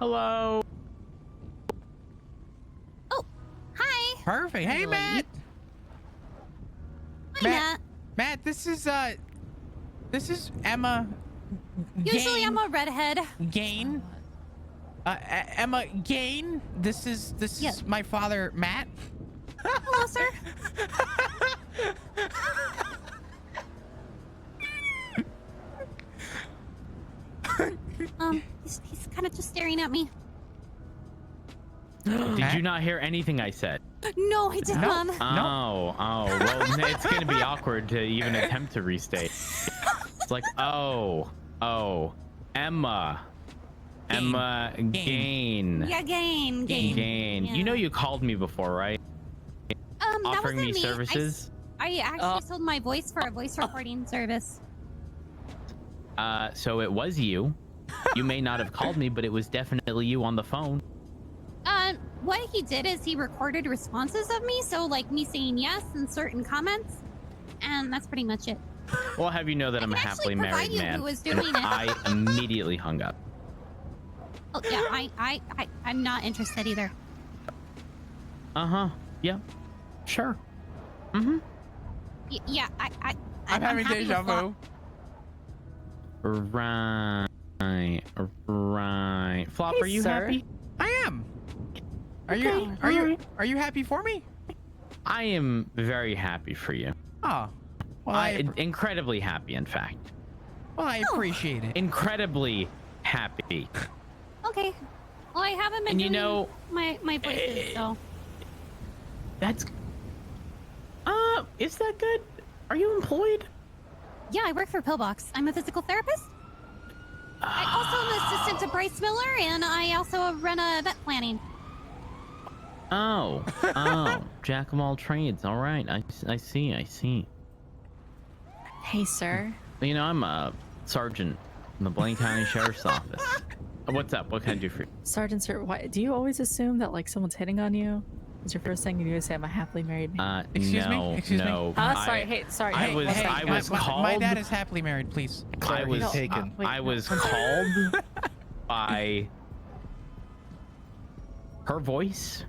Hello. Oh, hi. Perfect. Hey, Matt. Hi, Matt. Matt, this is Emma. Usually Gain. I'm a redhead. Gain. Emma Gain. This is my father, Matt. Hello, sir. He's kind of just staring at me. Did you not hear anything I said? No, I did not. Oh, well, it's gonna be awkward to even attempt to restate. It's like, oh, Emma Gain. Yeah, Gain. Yeah. You know you called me before, right? Offering that wasn't me services. I actually sold my voice for a voice recording service. So it was you. You may not have called me, but it was definitely you on the phone. What he did is he recorded responses of me, so like me saying yes and certain comments, and that's pretty much it. Well, have you know that I'm a happily married man? Who was doing it. I immediately hung up. Oh yeah, I'm not interested either. Yeah. Sure. Yeah, I'm having happy deja with vu. Right. Flop, are you happy? I am. Are you happy for me? I am very happy for you. Oh. Well, incredibly happy, in fact. Well, I appreciate it. Incredibly happy. Okay. Well, I haven't been doing my voices, so. That's. Is that good? Are you employed? Yeah, I work for Pillbox. I'm a physical therapist. I also am an assistant to Bryce Miller, and I also run a vet planning. Oh, jack of all trades. All right, I see. Hey, sir. You know, I'm a sergeant in the Blaine County Sheriff's Office. What's up? What can I do for you? Sergeant, sir, why do you always assume that like someone's hitting on you? Is your first thing you do is say I'm a happily married man? Excuse me? Oh, sorry. Hey, sorry. I was called. My dad is happily married. Please. I was taken. I was called by her voice.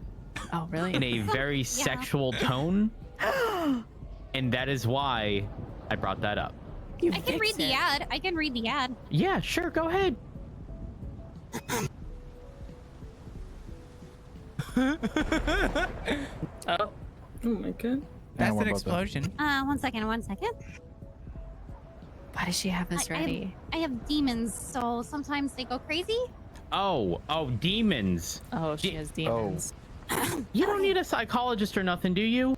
Oh, really? In a very sexual tone, and that is why I brought that up. I can read the ad. I can read the ad. Yeah, sure. Go ahead. Oh my god. That's an explosion. 1 second. Why does she have this ready? I have demons, so sometimes they go crazy. Oh, demons. Oh, she has demons. You don't need a psychologist or nothing, do you?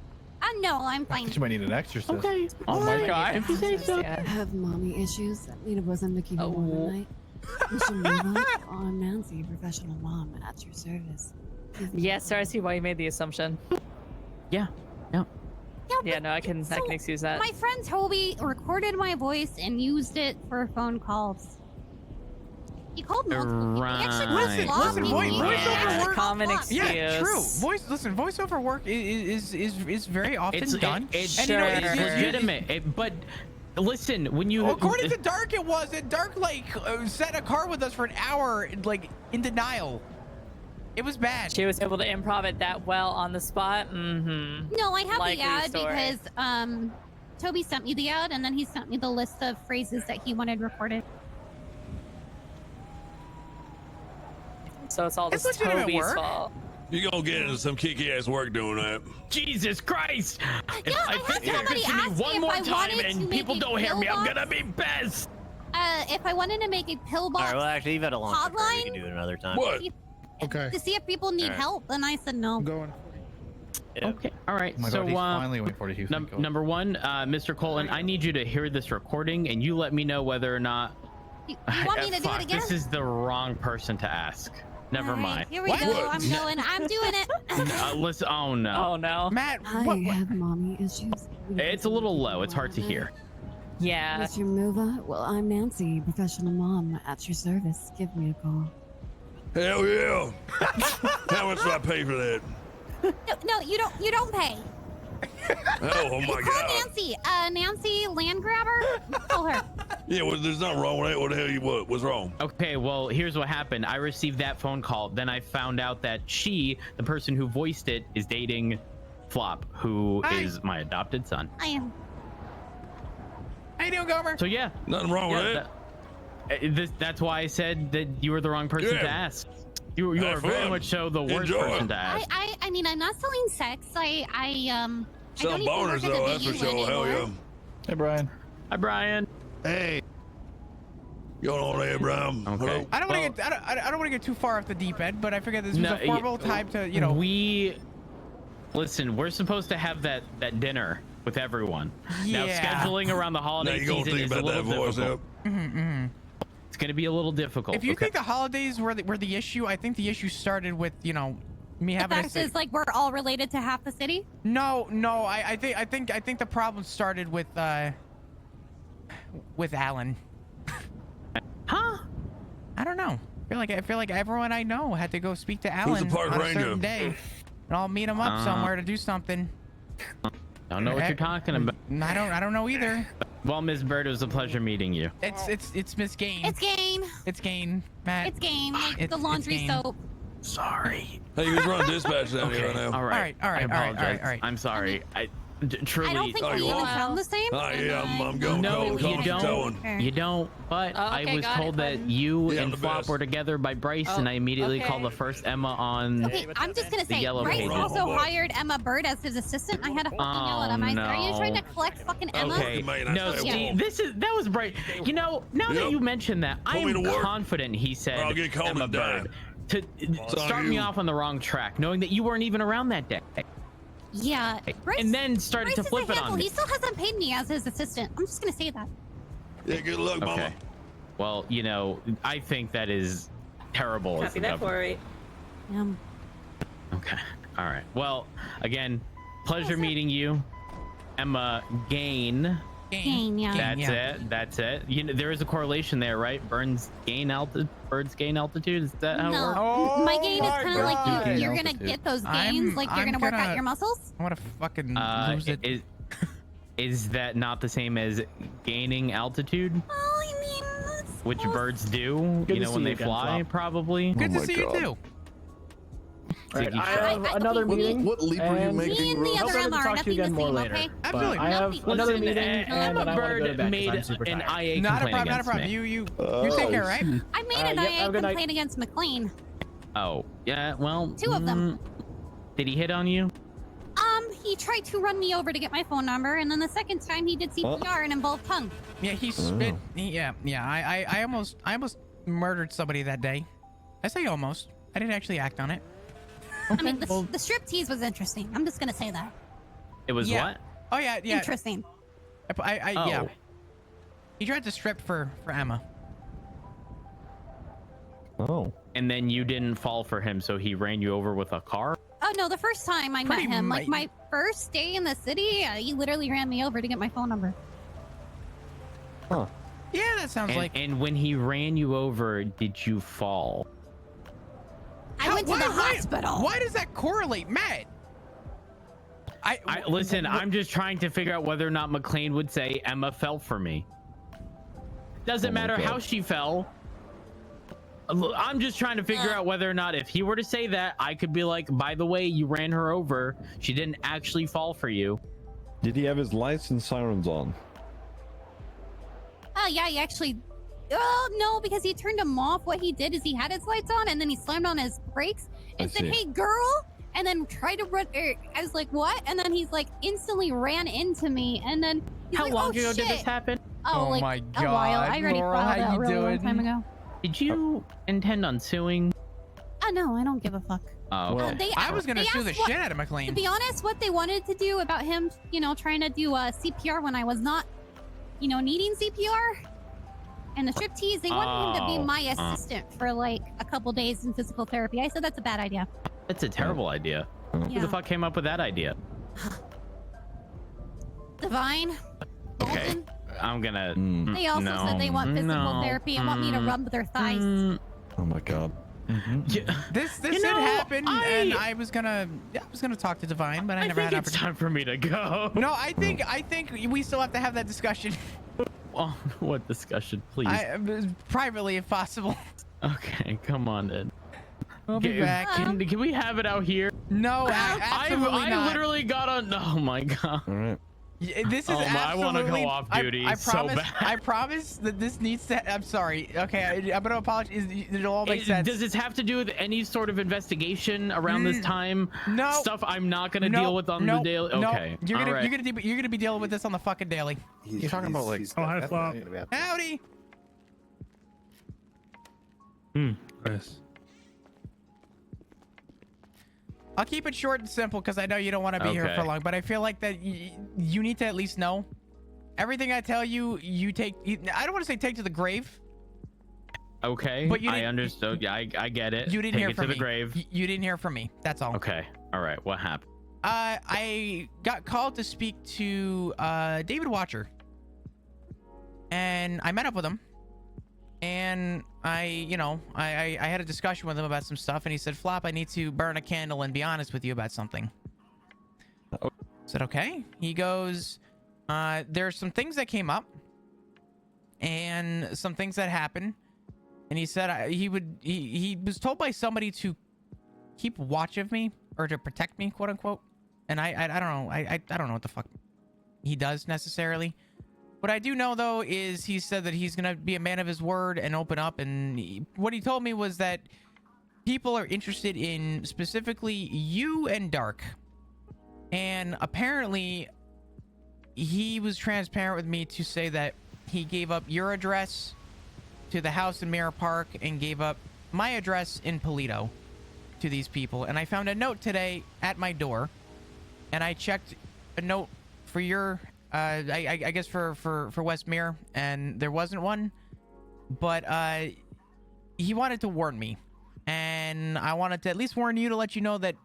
No, I'm fine. She might need an exorcist. Okay. Oh my god. If you say so. I have mommy issues that need a bosom to keep me warm at night. You should move up. I'm Nancy, professional mom at your service. Yes, sir. I see why you made the assumption. Yeah. Yeah, no, I can excuse that. My friend Toby recorded my voice and used it for phone calls. He called multiple people. He actually Listen, voiceover work. Common excuse. Yeah, true. Voiceover work is very often done. It's and legitimate. But listen, when you according to Dark, it was. And Dark sat in a car with us for an hour, like in denial. It was bad. She was able to improv it that well on the spot. Mm-hmm. No, I have Likely the ad story. because Toby sent me the ad, and then he sent me the list of phrases that he wanted recorded. So it's all just Toby's fault. You gonna get into some kick-ass work doing that. Jesus Christ! Yeah, I had somebody ask me if I wanted to make people a don't hear me, I'm pillbox. gonna be pissed. If I wanted to make a pillbox. All right, well, actually, you've had a long trip. We hotline. can do it another time. What? Okay. To see if people need help, and I said no. I'm going. Yeah. Okay, all right. Oh my So God, he's finally waiting for you. number one, Mr. Colton, I need you to hear this recording, and you let me know whether or not. You want me to do it again? This is the wrong person to ask. Never All right, mind. Here we go. I'm going. I'm doing it. Listen. Oh no. Oh no. Matt, I have mommy issues. It's a little low. It's hard to hear. Yeah. Mr. Mova, well, I'm Nancy, professional mom at your service. Give me a call. Hell yeah! How much do I pay for that? No, you don't. You don't pay. Oh my Call god! Nancy. Nancy Landgrabber. Call her. Yeah, well, there's nothing wrong with that. What the hell what? What's wrong? Okay, well, here's what happened. I received that phone call. Then I found out that she, the person who voiced it, is dating Flop, who is my adopted son. I am. How you doing, Gomer? So yeah. Nothing wrong with that. That's why I said that you were the wrong person to ask. You are very much so the worst person to ask. I mean, I'm not selling sex. I Some don't even work boners at the though, that's for venue sure. Hell anymore. yeah. Hey, Brian. Hi, Brian. Hey. Going on there, Brian? Okay. Hello? I don't want to get I don't want to get too far off the deep end, but I figured this was a formal time to Listen, we're supposed to have that dinner with everyone. Now Yeah. scheduling around the holiday season is a little difficult. It's going to be a little difficult. If you think the holidays were the issue, I think the issue started with me The having fact is, like, we're all related to half the city. No, I think the problem started with Alan. Huh? I don't know. I feel like everyone I know had to go speak to Alan Who's the park on a ranger? certain day, and I'll meet him up somewhere to do something. Don't know what you're talking about. I don't know either. Well, Ms. Bird, it was a pleasure meeting you. It's Miss Gain. It's Gain. It's Gain, Matt. It's Gain. Like It's the laundry Gain. soap. Sorry. Hey, who's running dispatch down here right now? All right. All right, I apologize. all right. I'm sorry. Truly. I don't think we even sound the same. Oh, yeah, I'm going No, call you don't. towing. You don't. But I Okay, was got told it, that Gordon. you Yeah, I'm and the Flop best. were together by Bryce, and I immediately okay. called the first Emma on. Okay, I'm just gonna say, Yellow Bryce Pages. also Oh, boy. hired Emma Bird as his assistant. I had a fucking yell at him. I said, "Are you no. trying to collect fucking Emma?" Okay. Man, I No, say, Steve, whoa. that was bright. You know, now that Yep. you mentioned that, I Put me am to work, confident he said or I'll get called Emma and die. Bird to on start me you. off on the wrong track, knowing that you weren't even around that day, Yeah. Bryce, and then started Bryce to flip is a it handful. on He me. still hasn't paid me as his assistant. I'm just gonna say that. Yeah, good luck, mama. Okay. Well, you know, I think that is terrible. as Copy a that governor. for it. Okay. All right. Well, again, pleasure meeting you, Emma Gain. Gain, yeah. That's yeah. it. That's it. You know, there is a correlation there, right? Bird's gain altitude. Is that how it works? Oh, My gain is kind of like God. you're gonna Altitude. get those gains, I'm- like you're I'm gonna work gonna- out your muscles. I want to fucking lose it. Is that not the same as gaining altitude, Oh, I mean, that's which close. birds do? Good You to know, see when you they again, fly, Flop. probably. Good to my see God. you too. Right, you I try. have I- another okay, meeting. What leap are you and making? Me and the I'll other try to Emma are talk to you nothing again the more same, later. okay? But Absolutely. I have Nothing. another Listen, meeting, and Emma then I want to go to Bird bed 'cause made I'm super an tired. IA Not a complaint problem. Not a against problem. me. You take care, right? I made an yep, have a IA good night. complaint against McLean. Oh, yeah. Well, Two of them. Did he hit on you? He tried to run me over to get my phone number, and then the second time he did CPR and involved tongue. Yeah, he spit. Yeah. I almost murdered somebody that day. I say almost. I didn't actually act on it. I mean, the striptease was interesting. I'm just gonna say that. It was Yeah. what? Oh yeah. Interesting. Yeah. Oh. He tried to strip for Emma. Oh. And then you didn't fall for him, so he ran you over with a car? Oh no, the first time I met Pretty him, like mi- my first day in the city, he literally ran me over to get my phone number. Huh. Yeah, that sounds And, like. and when he ran you over, did you fall? I went to the Why- hospital. Why does that correlate, Matt? Listen, I'm just trying to figure out whether or not McLean would say Emma fell for me. Doesn't Oh my matter God. how she fell. I'm just trying to figure out whether or not if he were to say that, I could be like, by the way, you ran her over. She didn't actually fall for you. Did he have his lights and sirens on? Oh yeah, he actually. Oh no, because he turned them off. What he did is he had his lights on, and then he slammed on his brakes and I said, see. "Hey, girl," and then tried to run. I was like, "What?" And then he's like, instantly ran into me, and then he's How like, long "Oh, ago shit." did this happen? Oh, Oh like my a while. I God, already Laurel, filed how out you a really long doing? time ago. Did you intend on suing? Oh no, I don't give a fuck. Oh, Well, okay. I was gonna they sue the asked what- shit out of To McLean. be honest, what they wanted to do about him, trying to do CPR when I was not, needing CPR, and the striptease, they wanted him to be my assistant for like a couple days in physical therapy. I said that's a bad idea. That's a terrible idea. Who Yeah. the fuck came up with that idea? Divine. Okay. Bolton, I'm gonna. They also no, said they want physical no, therapy and want me to rub their thighs. Oh my God. This You did know, happen, and I was gonna talk to Divine, but I never think had an it's opportunity. time for me to go. No, I think we still have to have that discussion. what discussion, please? Privately, if possible. Okay, come on then. We'll be back. Can we have it out here? No, absolutely I not. literally got on. Oh my god. All right. This is Oh my, I want to absolutely. go off duty I so promise. bad. I promise that this needs to. I'm sorry. Okay, I'm gonna apologize. It'll all make sense. Does this have to do with any sort of investigation around this time? No. Stuff I'm not gonna deal with on the daily. Okay. You're all gonna right. you're gonna be dealing with this on the fucking daily. You're talking about like. Oh, hi, Flop. Howdy. Chris. I'll keep it short and simple because I know you don't want to be here Okay. for long, but I feel like that you need to at least know everything I tell you. You take. I don't want to say take to the grave. Okay. But you I didn't- understood. Yeah, I get it. You didn't Take hear it from to me. the grave. You didn't hear from me. That's all. Okay. All right. What happened? I got called to speak to David Watcher, and I met up with him, and I had a discussion with him about some stuff, and he said, "Flop, I need to burn a candle and be honest with you about something." I said, "Okay." He goes, "There's some things that came up, and some things that happened," and he said he was told by somebody to keep watch of me or to protect me, quote unquote. And I don't know. I don't know what the fuck he does necessarily. What I do know though is he said that he's gonna be a man of his word and open up. And what he told me was that people are interested in specifically you and Dark. And apparently he was transparent with me to say that he gave up your address to the house in Mirror Park and gave up my address in Polito to these people. And I found a note today at my door, and I checked a note for your I guess for West Mirror, and there wasn't one, but he wanted to warn me, and I wanted to at least warn you to let you know that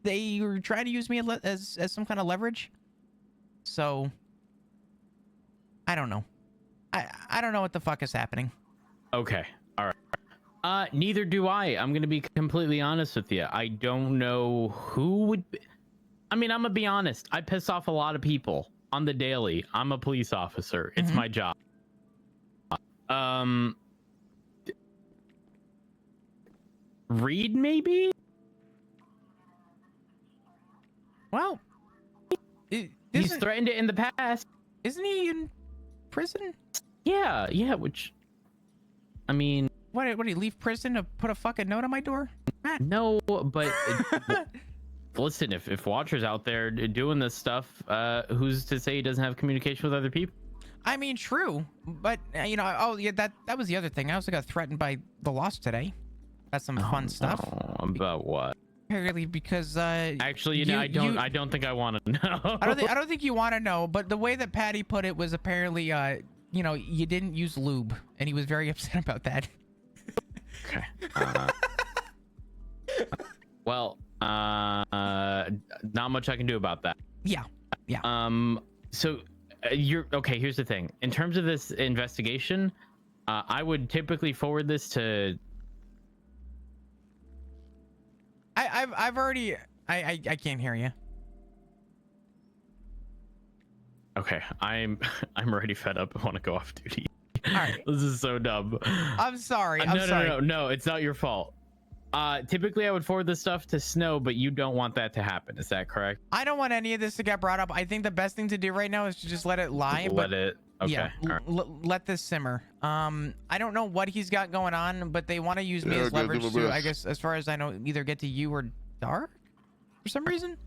they were trying to use me as some kind of leverage. So I don't know. I don't know what the fuck is happening. Okay. All right. Neither do I. I'm gonna be completely honest with you. I don't know who would be... I mean, I'm gonna be honest. I piss off a lot of people on the daily. I'm a police officer. It's my job. Reed, maybe? Well, he's threatened it in the past. Isn't he in prison? Yeah, which... I mean... What did he leave prison to put a fucking note on my door? No, but... Listen, if Watcher's out there doing this stuff, who's to say he doesn't have communication with other people? I mean, true, but you know, oh yeah, that was the other thing. I also got threatened by the Lost today. That's some fun stuff. About what? Apparently, because actually, I don't think I want to know. I don't think you want to know. But the way that Patty put it was apparently, you know, you didn't use lube, and he was very upset about that. Okay. Well, not much I can do about that. Yeah. So you're okay. Here's the thing. In terms of this investigation, I would typically forward this to... I've already... I can't hear you. Okay, I'm already fed up. I want to go off duty. All right. This is so dumb. I'm sorry. No, it's not your fault. Typically I would forward this stuff to Snow, but you don't want that to happen. Is that correct? I don't want any of this to get brought up. I think the best thing to do right now is to just let it lie. Okay. Yeah, let this simmer. I don't know what he's got going on, but they want to use me as leverage to, I guess, as far as I know, either get to you or Dark for some reason.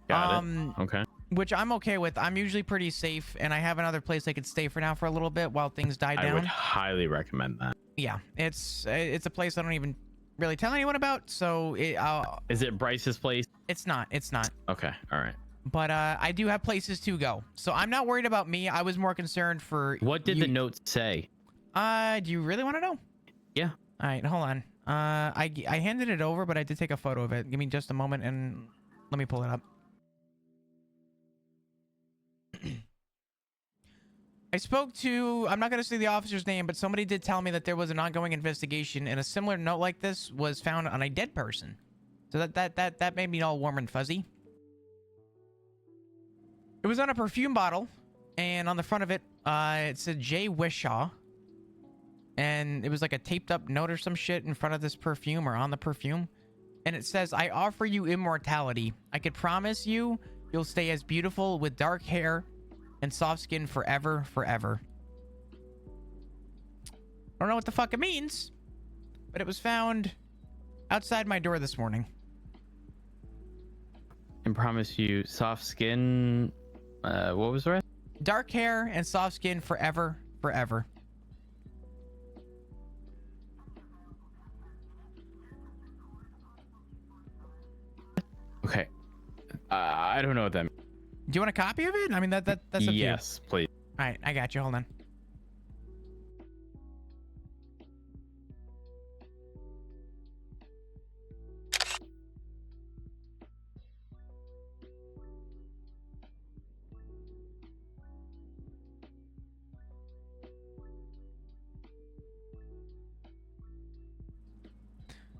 Got it. Okay. Which I'm okay with. I'm usually pretty safe, and I have another place I could stay for now for a little bit while things die down. I would highly recommend that. Yeah, it's a place I don't even really tell anyone about. So is it Bryce's place? It's not. Okay. All right. But I do have places to go, so I'm not worried about me. I was more concerned for... What did the notes say? Do you really want to know? Yeah. All right, hold on. I handed it over, but I did take a photo of it. Give me just a moment and let me pull it up. I spoke to, I'm not going to say the officer's name, but somebody did tell me that there was an ongoing investigation, and a similar note like this was found on a dead person. So that made me all warm and fuzzy. It was on a perfume bottle and on the front of it, it said Jay Wishaw. And it was like a taped up note or some shit in front of this perfume or on the perfume. And it says, I offer you immortality. I could promise you, you'll stay as beautiful with dark hair and soft skin forever, forever. I don't know what the fuck it means, but it was found outside my door this morning. And promise you soft skin. What was the rest? Dark hair and soft skin forever, forever. Okay. I don't know what that means. Do you want a copy of it? I mean, that's up to you. Yes, please. All right, I got you. Hold on.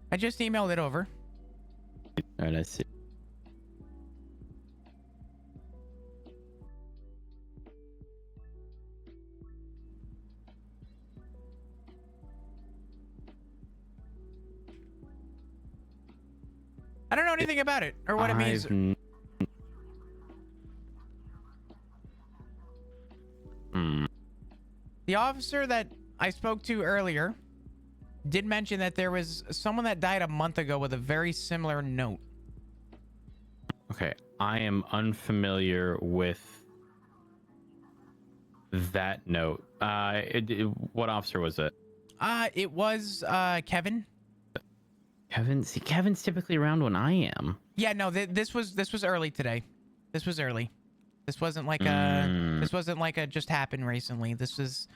I just emailed it over. All right, I see. I don't know anything about it or what it means. The officer that I spoke to earlier did mention that there was someone that died a month ago with a very similar note. Okay, I am unfamiliar with that note. What officer was it? It was Kevin. Kevin. See, Kevin's typically around when I am. Yeah, no, this was early today. This was early. This wasn't like a just happened recently. This has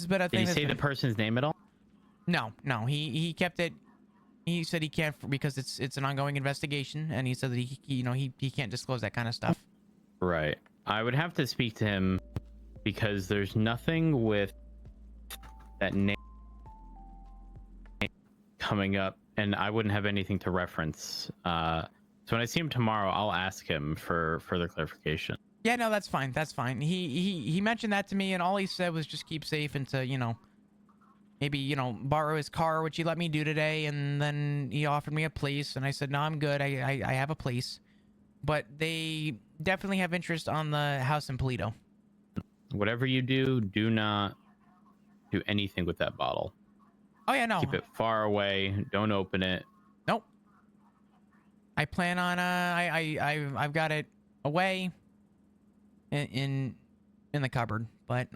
been a thing. Did you say the person's name at all? No. He kept it. He said he can't because it's an ongoing investigation, and he said that he can't disclose that kind of stuff. Right. I would have to speak to him because there's nothing with that name coming up, and I wouldn't have anything to reference. So when I see him tomorrow, I'll ask him for further clarification. Yeah, no, that's fine. That's fine. He mentioned that to me, and all he said was just keep safe and to maybe borrow his car, which he let me do today, and then he offered me a place, and I said no, I'm good. I have a place, but they definitely have interest on the house in Polito. Whatever you do, do not do anything with that bottle. Oh yeah, no. Keep it far away. Don't open it. Nope. I plan on I've got it away in the cupboard, but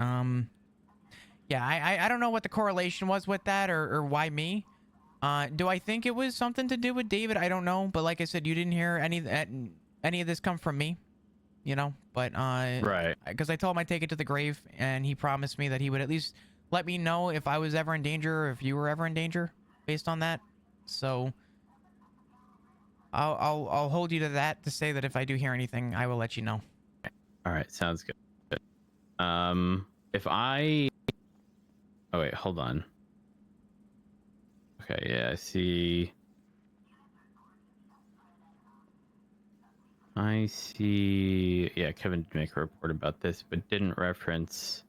yeah, I don't know what the correlation was with that or why me. Do I think it was something to do with David? I don't know, but like I said, you didn't hear any of this come from me, but right, because I told him I'd take it to the grave, and he promised me that he would at least let me know if I was ever in danger or if you were ever in danger based on that. So I'll hold you to that, to say that if I do hear anything, I will let you know. All right, sounds good. If I... Oh, wait, hold on. Okay, yeah, I see. Yeah, Kevin did make a report about this, but didn't reference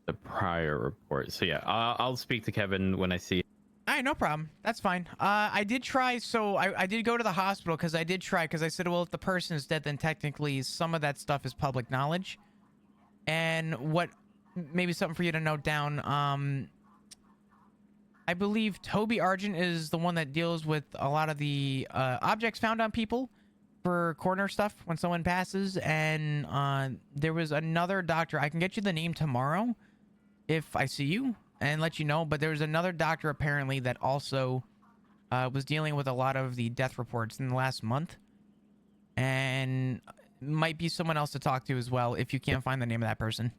the prior report. So yeah, I'll speak to Kevin when I see him. All right, no problem. That's fine. I did try, so I did go to the hospital because I said, well, if the person is dead, then technically some of that stuff is public knowledge. And what, maybe something for you to note down, I believe Toby Argent is the one that deals with a lot of the objects found on people for coroner stuff when someone passes. And there was another doctor, I can get you the name tomorrow if I see you and let you know, but there was another doctor apparently that also was dealing with a lot of the death reports in the last month, and might be someone else to talk to as well if you can't find the name of that person.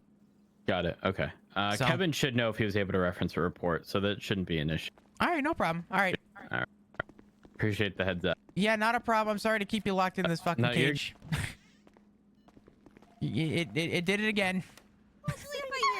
Got it. Okay. Kevin should know if he was able to reference a report, so that shouldn't be an issue. All right, no problem. All right. Appreciate the heads up. Yeah, not a problem. I'm sorry to keep you locked in this fucking cage. It did it again.